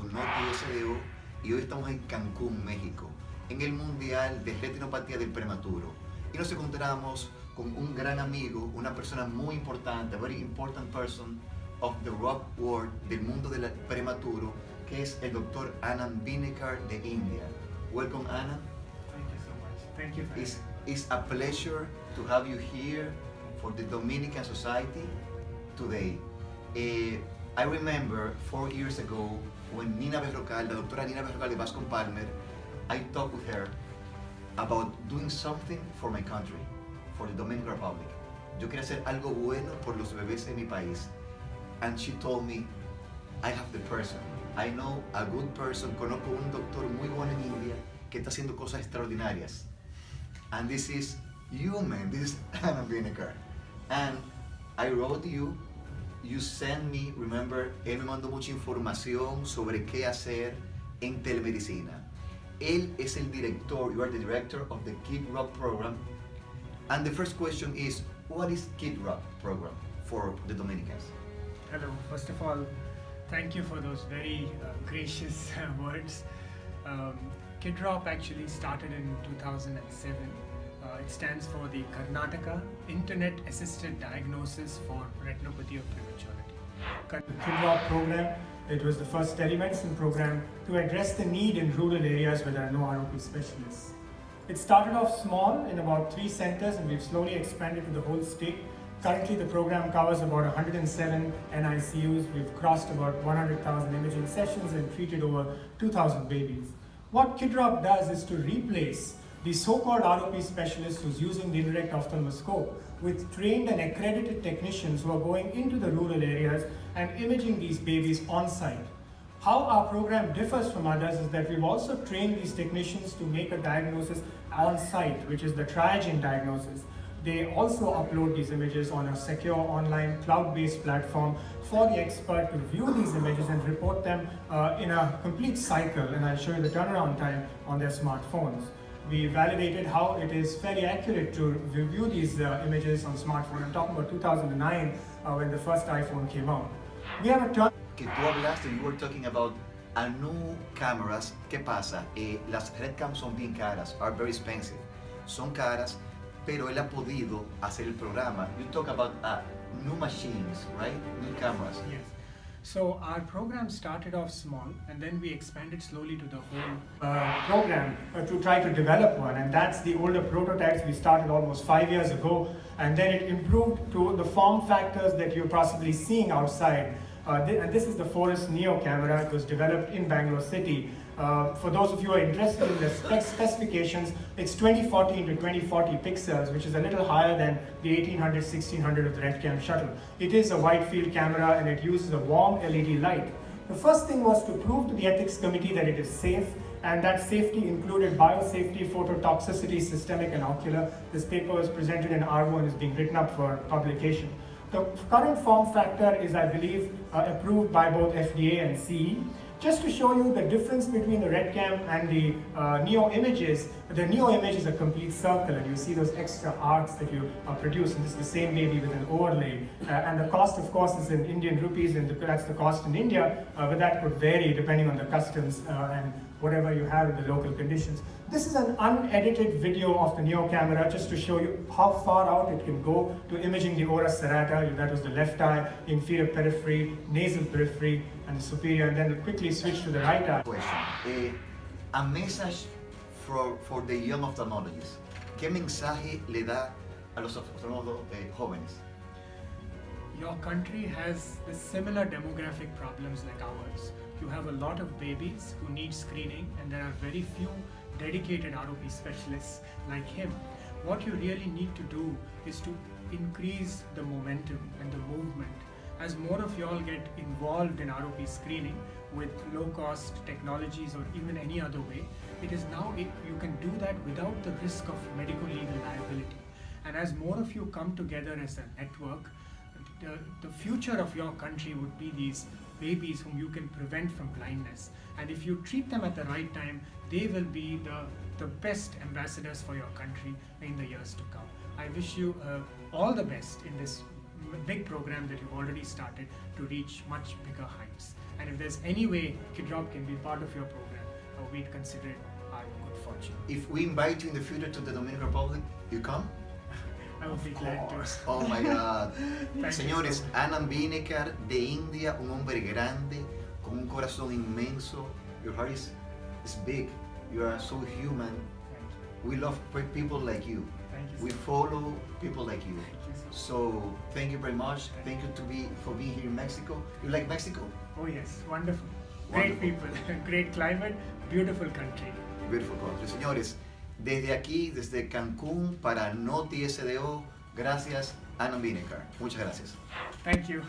con NotiSDO y hoy estamos en Cancún, México, en el Mundial de Retinopatía del Prematuro. Y nos encontramos con un gran amigo, una persona muy importante, a very important person of the rock world, del mundo del prematuro, que es el Dr. Anand Vinekar de India. Welcome, Anand. Thank you so much. Thank you for having me. It's a pleasure to have you here for the Dominican Society today. I remember 4 years ago when Nina Berrocal, la doctora Nina Berrocal de Bascom Palmer, I talked with her about doing something for my country, for the Dominican Republic. Yo quería hacer algo bueno por los bebés de mi país. And she told me, I have the person. I know a good person. Conozco un doctor muy bueno en India que está haciendo cosas extraordinarias. And this is you, man. This is Anand Vinekar. And I wrote you sent me, remember, él me mandó mucha información sobre qué hacer en telemedicina. Él es el director, you are the director of the KIDROP program. And the first question is, what is KIDROP program for the Dominicans? Hello. First of all, thank you for those very gracious words. KIDROP actually started in 2007. It stands for the Karnataka Internet Assisted Diagnosis for Retinopathy of Prematurity. The KIDROP program, it was the first telemedicine program to address the need in rural areas where there are no ROP specialists. It started off small in about 3 centers and we've slowly expanded to the whole state. Currently the program covers about 107 NICUs. We've crossed about 100,000 imaging sessions and treated over 2,000 babies. What KIDROP does is to replace the so-called ROP specialist who's using the indirect ophthalmoscope with trained and accredited technicians who are going into the rural areas and imaging these babies on site. How our program differs from others is that we've also trained these technicians to make a diagnosis on site, which is the triaging diagnosis. They also upload these images on a secure online cloud-based platform for the expert to view these images and report them in a complete cycle, and I'll show you the turnaround time on their smartphones. We validated how it is fairly accurate to review these images on smartphone. I'm talking about 2009 when the first iPhone came out. We have a turn. Que tú hablaste, you were talking about a new cameras. ¿Qué pasa? Las red cams son bien caras, are very expensive. Son caras, pero él ha podido hacer el programa. You talk about new machines, right? New cameras. Yes. So our program started off small and then we expanded slowly to the whole program to try to develop one, and that's the older prototypes we started almost 5 years ago, and then it improved to the form factors that you're possibly seeing outside. And this is the Forest Neo camera. It was developed in Bangalore City. For those of you who are interested in the specifications, it's 2040 into 2040 pixels, which is a little higher than the 1800, 1600 of the RedCam shuttle. It is a wide field camera and it uses a warm LED light. The first thing was to prove to the ethics committee that it is safe, and that safety included biosafety, phototoxicity, systemic and ocular. This paper was presented in ARVO and is being written up for publication. The current form factor is, I believe, approved by both FDA and CE. Just to show you the difference between the RedCam and the Neo images, the Neo image is a complete circle and you see those extra arcs that you produce, and this is the same baby with an overlay. And the cost, of course, is in Indian rupees, and that's the cost in India, but that could vary depending on the customs and whatever you have in the local conditions. This is an unedited video of the Neo camera just to show you how far out it can go to imaging the ora serrata. That was the left eye, inferior periphery, nasal periphery, and the superior, and then quickly switch to the right eye. Question. A message for the young ophthalmologists. ¿Qué mensaje le da a los oftalmólogos jóvenes? Your country has the similar demographic problems like ours. You have a lot of babies who need screening, and there are very few dedicated ROP specialists like him. What you really need to do is to increase the momentum and the movement. As more of y'all get involved in ROP screening with low-cost technologies or even any other way, it is now you can do that without the risk of medical legal liability. And as more of you come together as a network, the future of your country would be these babies whom you can prevent from blindness. And if you treat them at the right time, they will be the best ambassadors for your country in the years to come. I wish you all the best in this big program that you've already started to reach much bigger heights. And if there's any way KIDROP can be part of your program, we'd consider it our good fortune. If we invite you in the future to the Dominican Republic, you come? I would be glad to. Oh my God. Thank Señores, you so much. Anand Vinekar de India, un hombre grande, con un corazón inmenso. Your heart is big. You are so human. Thank you. We love people like you. Thank you. We so follow people like you. much. Thank you so much. So thank you very much. Thank you for being here in Mexico. You like Mexico? Oh yes, wonderful. Wonderful. Great people, great climate, beautiful country. Beautiful country. Señores, desde aquí, desde Cancún para NotiSDO, gracias Anand Vinekar. Muchas gracias. Thank you.